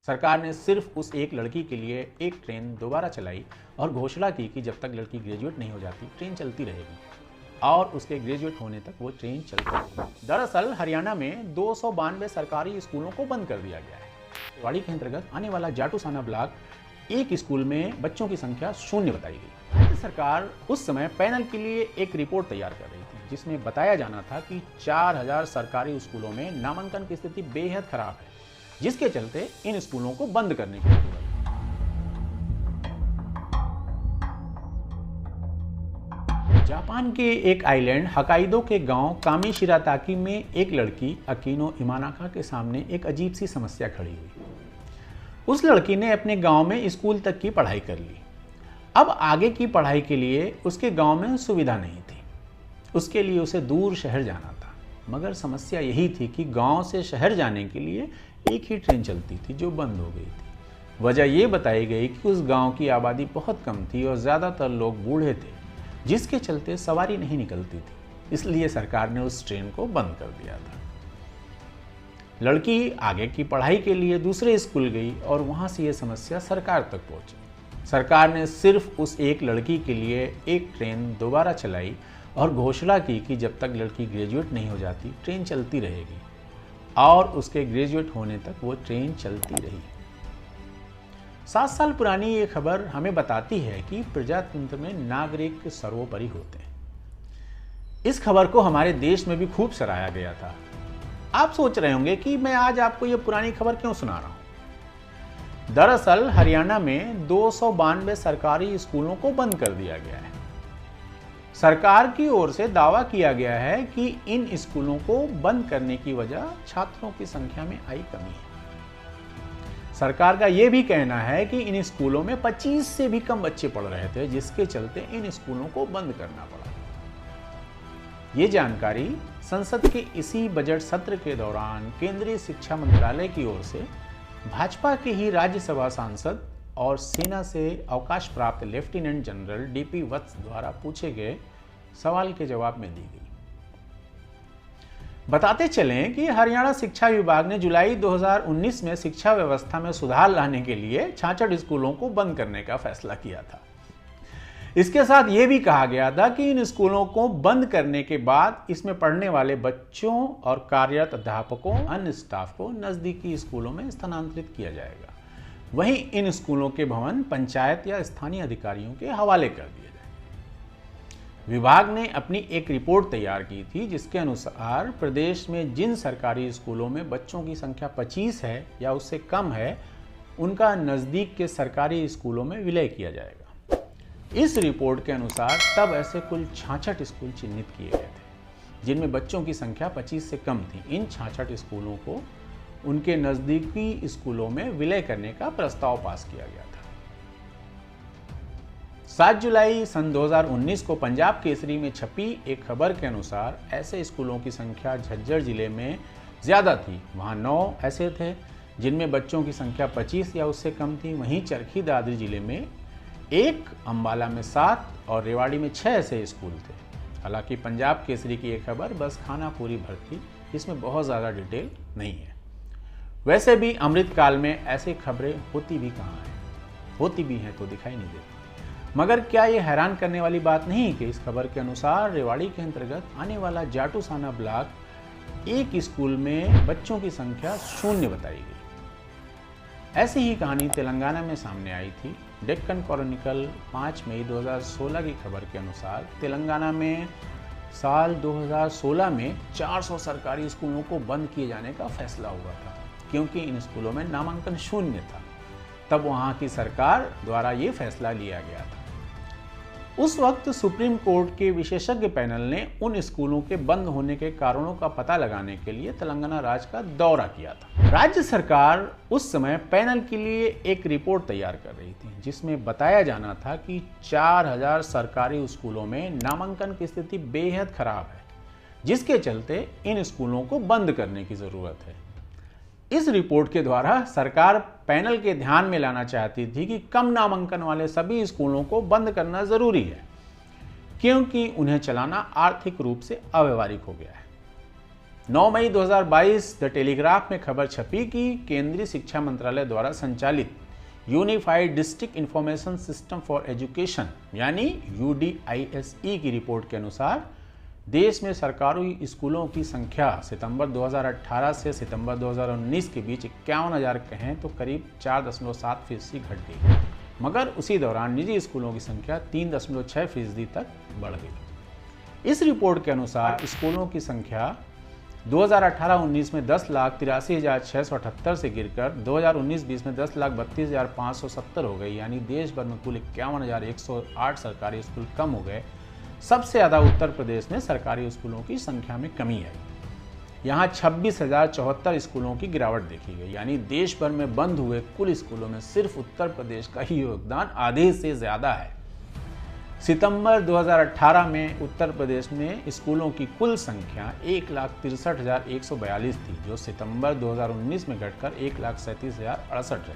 सरकार ने सिर्फ उस एक लड़की के लिए एक ट्रेन दोबारा चलाई और घोषणा की कि जब तक लड़की ग्रेजुएट नहीं हो जाती ट्रेन चलती रहेगी और उसके ग्रेजुएट होने तक वो ट्रेन चलती रहेगी। दरअसल हरियाणा में 292 सरकारी स्कूलों को बंद कर दिया गया है। रेवाड़ी के अंतर्गत आने वाला जाटूसाना ब्लॉक एक स्कूल में बच्चों की संख्या 0 बताई गई। राज्य सरकार उस समय पैनल के लिए एक रिपोर्ट तैयार कर रही थी जिसमें बताया जाना था कि 4000 सरकारी स्कूलों में नामांकन की स्थिति बेहद खराब है, जिसके चलते इन स्कूलों को बंद करने की जरूरत है। जापान के एक आइलैंड हकाइदो के गांव कामीशिराताकी में एक लड़की अकीनो इमानाका के सामने एक अजीब सी समस्या खड़ी हुई। उस लड़की ने अपने गांव में स्कूल तक की पढ़ाई कर ली। अब आगे की पढ़ाई के लिए उसके गांव में सुविधा नहीं थी। उसके लिए उसे दूर शहर जाना था, मगर समस्या यही थी कि गांव से शहर जाने के लिए एक ही ट्रेन चलती थी जो बंद हो गई थी। वजह यह बताई गई कि उस गांव की आबादी बहुत कम थी और ज़्यादातर लोग बूढ़े थे, जिसके चलते सवारी नहीं निकलती थी। इसलिए सरकार ने उस ट्रेन को बंद कर दिया था। लड़की आगे की पढ़ाई के लिए दूसरे स्कूल गई और वहां से यह समस्या सरकार तक पहुंची। सरकार ने सिर्फ उस एक लड़की के लिए एक ट्रेन दोबारा चलाई और घोषणा की कि जब तक लड़की ग्रेजुएट नहीं हो जाती ट्रेन चलती रहेगी और उसके ग्रेजुएट होने तक वो ट्रेन चलती रही। 7 साल पुरानी ये खबर हमें बताती है कि प्रजातंत्र में नागरिक सर्वोपरि होते हैं। इस खबर को हमारे देश में भी खूब सराहा गया था। आप सोच रहे होंगे कि मैं आज आपको ये पुरानी खबर क्यों सुना रहा हूं। दरअसल हरियाणा में 292 सरकारी स्कूलों को बंद कर दिया गया है। सरकार की ओर से दावा किया गया है कि इन स्कूलों को बंद करने की वजह छात्रों की संख्या में आई कमी है। सरकार का यह भी कहना है कि इन स्कूलों में 25 से भी कम बच्चे पढ़ रहे थे, जिसके चलते इन स्कूलों को बंद करना पड़ा। ये जानकारी संसद के इसी बजट सत्र के दौरान केंद्रीय शिक्षा मंत्रालय की ओर से भाजपा के ही राज्यसभा सांसद और सेना से अवकाश प्राप्त लेफ्टिनेंट जनरल डीपी वत्स द्वारा पूछे गए सवाल के जवाब में दी गई। बताते चलें कि हरियाणा शिक्षा विभाग ने जुलाई 2019 में शिक्षा व्यवस्था में सुधार लाने के लिए 66 स्कूलों को बंद करने का फैसला किया था। इसके साथ यह भी कहा गया था कि इन स्कूलों को बंद करने के बाद इसमें पढ़ने वाले बच्चों और कार्यरत अध्यापकों अन्य स्टाफ को नजदीकी स्कूलों में स्थानांतरित किया जाएगा। वहीं इन स्कूलों के भवन पंचायत या स्थानीय अधिकारियों के हवाले कर दिए जाएंगे। विभाग ने अपनी एक रिपोर्ट तैयार की थी जिसके अनुसार प्रदेश में जिन सरकारी स्कूलों में बच्चों की संख्या 25 है या उससे कम है, उनका नजदीक के सरकारी स्कूलों में विलय किया जाएगा। इस रिपोर्ट के अनुसार तब ऐसे कुल 66 स्कूल चिन्हित किए गए थे जिनमें बच्चों की संख्या 25 से कम थी। इन 66 स्कूलों को उनके नजदीकी स्कूलों में विलय करने का प्रस्ताव पास किया गया था। 7 जुलाई सन 2019 को पंजाब केसरी में छपी एक खबर के अनुसार ऐसे स्कूलों की संख्या झज्जर जिले में ज्यादा थी। वहां 9 ऐसे थे जिनमें बच्चों की संख्या 25 या उससे कम थी। वहीं चरखी दादरी जिले में 1, अंबाला में 7 और रेवाड़ी में 6 ऐसे स्कूल थे। हालांकि पंजाब केसरी की एक खबर बस खाना पूरी भर थी, इसमें बहुत ज़्यादा डिटेल नहीं है। वैसे भी अमृतकाल में ऐसी खबरें होती भी कहाँ हैं, होती भी हैं तो दिखाई नहीं देती। मगर क्या ये हैरान करने वाली बात नहीं कि इस खबर के अनुसार रेवाड़ी के अंतर्गत आने वाला जाटूसाना ब्लॉक एक स्कूल में बच्चों की संख्या 0 बताई गई। ऐसी ही कहानी तेलंगाना में सामने आई थी। डेक्कन क्रॉनिकल 5 मई 2016 की खबर के अनुसार तेलंगाना में साल 2016 में 400 सरकारी स्कूलों को बंद किए जाने का फैसला हुआ था, क्योंकि इन स्कूलों में नामांकन 0 था। तब वहां की सरकार द्वारा ये फैसला लिया गया था। उस वक्त सुप्रीम कोर्ट के विशेषज्ञ पैनल ने उन स्कूलों के बंद होने के कारणों का पता लगाने के लिए तेलंगाना राज्य का दौरा किया था। राज्य सरकार उस समय पैनल के लिए एक रिपोर्ट तैयार कर रही थी जिसमें बताया जाना था कि 4000 सरकारी स्कूलों में नामांकन की स्थिति बेहद खराब है, जिसके चलते इन स्कूलों को बंद करने की जरूरत है। इस रिपोर्ट के द्वारा सरकार पैनल के ध्यान में लाना चाहती थी कि कम नामांकन वाले सभी स्कूलों को बंद करना जरूरी है, क्योंकि उन्हें चलाना आर्थिक रूप से अव्यवहारिक हो गया है। 9 मई 2022 द टेलीग्राफ में खबर छपी कि केंद्रीय शिक्षा मंत्रालय द्वारा संचालित unified district information system for education यानी UDISE की रिपोर्ट के अनुसार देश में सरकारी स्कूलों की संख्या सितंबर 2018 से सितंबर 2019 के बीच 51,000 कहें तो करीब 4.7% घट गई, मगर उसी दौरान निजी स्कूलों की संख्या 3.6% तक बढ़ गई। इस रिपोर्ट के अनुसार स्कूलों की संख्या 2018-19 में 10,83,678 से गिरकर 2019-20 में 10,32,570 हो गई, यानी देश भर में कुल 51,108 सरकारी स्कूल कम हो गए। सबसे ज़्यादा उत्तर प्रदेश में सरकारी स्कूलों की संख्या में कमी आई। यहाँ 26,074 स्कूलों की गिरावट देखी गई, यानी देश भर में बंद हुए कुल स्कूलों में सिर्फ उत्तर प्रदेश का ही योगदान आधे से ज़्यादा है। सितंबर 2018 में उत्तर प्रदेश में स्कूलों की कुल संख्या 1,63,142 थी, जो सितंबर 2019 में घटकर 1,37,068 रही,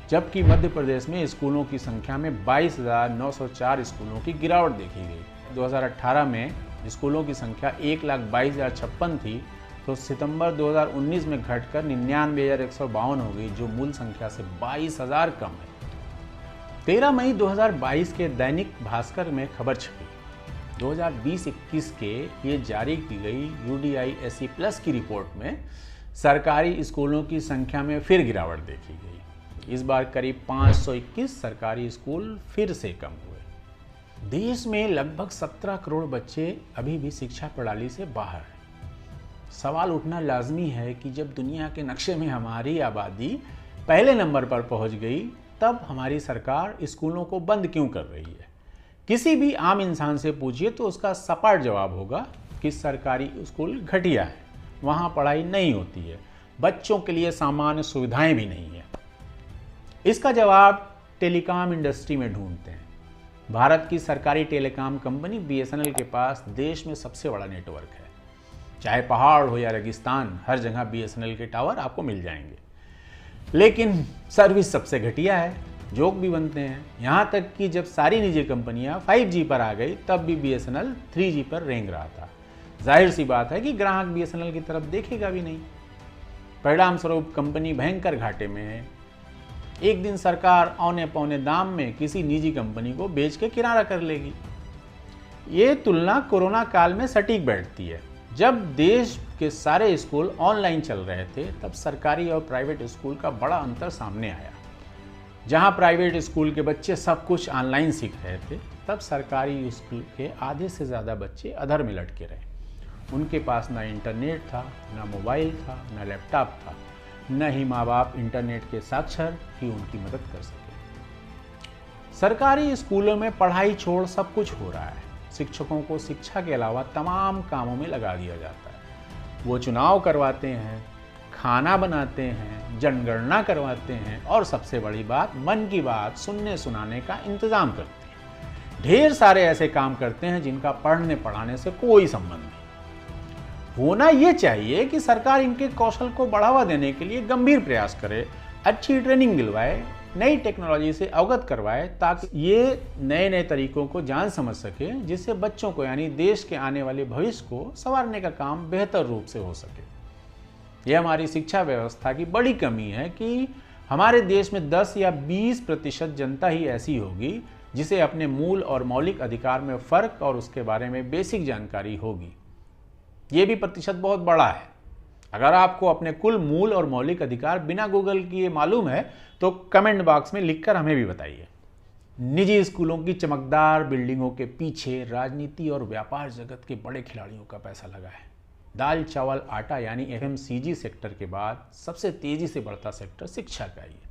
जबकि मध्य प्रदेश में स्कूलों की संख्या में 22,904 स्कूलों की गिरावट देखी गई। 2018 में स्कूलों की संख्या 1,22,056 थी, तो सितंबर 2019 में घटकर 99,152 हो गई, जो मूल संख्या से 22,000 कम है। 13 मई 2022 के दैनिक भास्कर में खबर छपी। 2020-21 के ये जारी की गई UDISE प्लस की रिपोर्ट में सरकारी स्कूलों की संख्या में फिर गिरावट देखी गई। इस बार करीब 521 सरकारी स्कूल फिर से कम हुए। देश में लगभग 17 करोड़ बच्चे अभी भी शिक्षा प्रणाली से बाहर हैं। सवाल उठना लाजमी है कि जब दुनिया के नक्शे में हमारी आबादी पहले नंबर पर पहुंच गई, तब हमारी सरकार स्कूलों को बंद क्यों कर रही है? किसी भी आम इंसान से पूछिए तो उसका सपाट जवाब होगा कि सरकारी स्कूल घटिया है, वहाँ पढ़ाई नहीं होती है, बच्चों के लिए सामान्य सुविधाएं भी नहीं है। इसका जवाब टेलीकॉम इंडस्ट्री में ढूंढते हैं। भारत की सरकारी टेलीकॉम कंपनी BSNL के पास देश में सबसे बड़ा नेटवर्क है। चाहे पहाड़ हो या रेगिस्तान, हर जगह BSNL के टावर आपको मिल जाएंगे, लेकिन सर्विस सबसे घटिया है। जोक भी बनते हैं, यहाँ तक कि जब सारी निजी कंपनियाँ 5G पर आ गई, तब भी BSNL 3G पर रेंग रहा था। जाहिर सी बात है कि ग्राहक BSNL की तरफ देखेगा भी नहीं। परिणाम स्वरूप कंपनी भयंकर घाटे में है। एक दिन सरकार औने पौने दाम में किसी निजी कंपनी को बेच के किनारा कर लेगी। ये तुलना कोरोना काल में सटीक बैठती है। जब देश के सारे स्कूल ऑनलाइन चल रहे थे, तब सरकारी और प्राइवेट स्कूल का बड़ा अंतर सामने आया। जहां प्राइवेट स्कूल के बच्चे सब कुछ ऑनलाइन सीख रहे थे, तब सरकारी स्कूल के आधे से ज़्यादा बच्चे अधर में लटके रहे। उनके पास ना इंटरनेट था, ना मोबाइल था, ना लैपटॉप था, न ही माँ बाप इंटरनेट के साक्षर कि उनकी मदद कर सके। सरकारी स्कूलों में पढ़ाई छोड़ सब कुछ हो रहा है। शिक्षकों को शिक्षा के अलावा तमाम कामों में लगा दिया जाता है। वो चुनाव करवाते हैं, खाना बनाते हैं, जनगणना करवाते हैं और सबसे बड़ी बात, मन की बात सुनने सुनाने का इंतजाम करते हैं। ढेर सारे ऐसे काम करते हैं जिनका पढ़ने पढ़ाने से कोई संबंध नहीं। होना ये चाहिए कि सरकार इनके कौशल को बढ़ावा देने के लिए गंभीर प्रयास करे, अच्छी ट्रेनिंग दिलवाए, नई टेक्नोलॉजी से अवगत करवाए, ताकि ये नए नए तरीकों को जान समझ सके, जिससे बच्चों को यानी देश के आने वाले भविष्य को संवारने का काम बेहतर रूप से हो सके। यह हमारी शिक्षा व्यवस्था की बड़ी कमी है कि हमारे देश में 10 या 20% जनता ही ऐसी होगी जिसे अपने मूल और मौलिक अधिकार में फ़र्क और उसके बारे में बेसिक जानकारी होगी। ये भी प्रतिशत बहुत बड़ा है। अगर आपको अपने कुल मूल और मौलिक अधिकार बिना गूगल किए मालूम है तो कमेंट बॉक्स में लिखकर हमें भी बताइए। निजी स्कूलों की चमकदार बिल्डिंगों के पीछे राजनीति और व्यापार जगत के बड़े खिलाड़ियों का पैसा लगा है। दाल चावल आटा यानी FMCG सेक्टर के बाद सबसे तेजी से बढ़ता सेक्टर शिक्षा का ही है,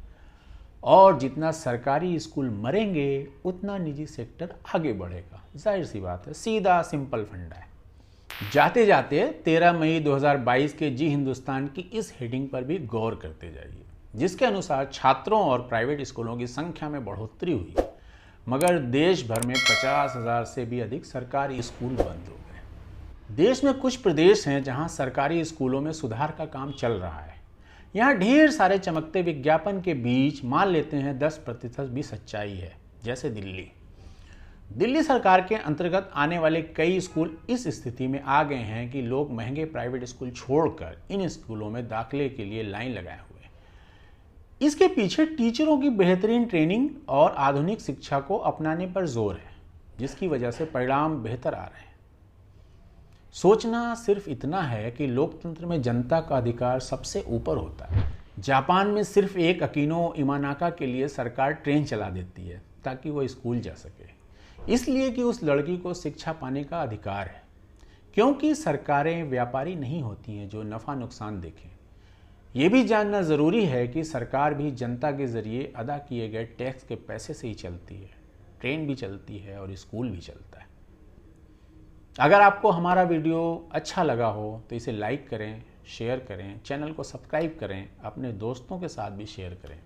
और जितना सरकारी स्कूल मरेंगे उतना निजी सेक्टर आगे बढ़ेगा। जाहिर सी बात है, सीधा सिंपल फंडा है। जाते जाते 13 मई 2022 के जी हिंदुस्तान की इस हेडिंग पर भी गौर करते जाइए, जिसके अनुसार छात्रों और प्राइवेट स्कूलों की संख्या में बढ़ोतरी हुई, मगर देश भर में 50,000 से भी अधिक सरकारी स्कूल बंद हो गए। देश में कुछ प्रदेश हैं जहां सरकारी स्कूलों में सुधार का काम चल रहा है। यहाँ ढेर सारे चमकते विज्ञापन के बीच मान लेते हैं 10% भी सच्चाई है, जैसे दिल्ली। दिल्ली सरकार के अंतर्गत आने वाले कई स्कूल इस स्थिति में आ गए हैं कि लोग महंगे प्राइवेट स्कूल छोड़कर इन स्कूलों में दाखिले के लिए लाइन लगाए हुए हैं। इसके पीछे टीचरों की बेहतरीन ट्रेनिंग और आधुनिक शिक्षा को अपनाने पर जोर है, जिसकी वजह से परिणाम बेहतर आ रहे हैं। सोचना सिर्फ इतना है कि लोकतंत्र में जनता का अधिकार सबसे ऊपर होता है। जापान में सिर्फ एक अकीनो इमानाका के लिए सरकार ट्रेन चला देती है ताकि वो स्कूल जा सके, इसलिए कि उस लड़की को शिक्षा पाने का अधिकार है। क्योंकि सरकारें व्यापारी नहीं होती हैं जो नफ़ा नुकसान देखें। ये भी जानना ज़रूरी है कि सरकार भी जनता के ज़रिए अदा किए गए टैक्स के पैसे से ही चलती है। ट्रेन भी चलती है और स्कूल भी चलता है। अगर आपको हमारा वीडियो अच्छा लगा हो तो इसे लाइक करें, शेयर करें, चैनल को सब्सक्राइब करें, अपने दोस्तों के साथ भी शेयर करें।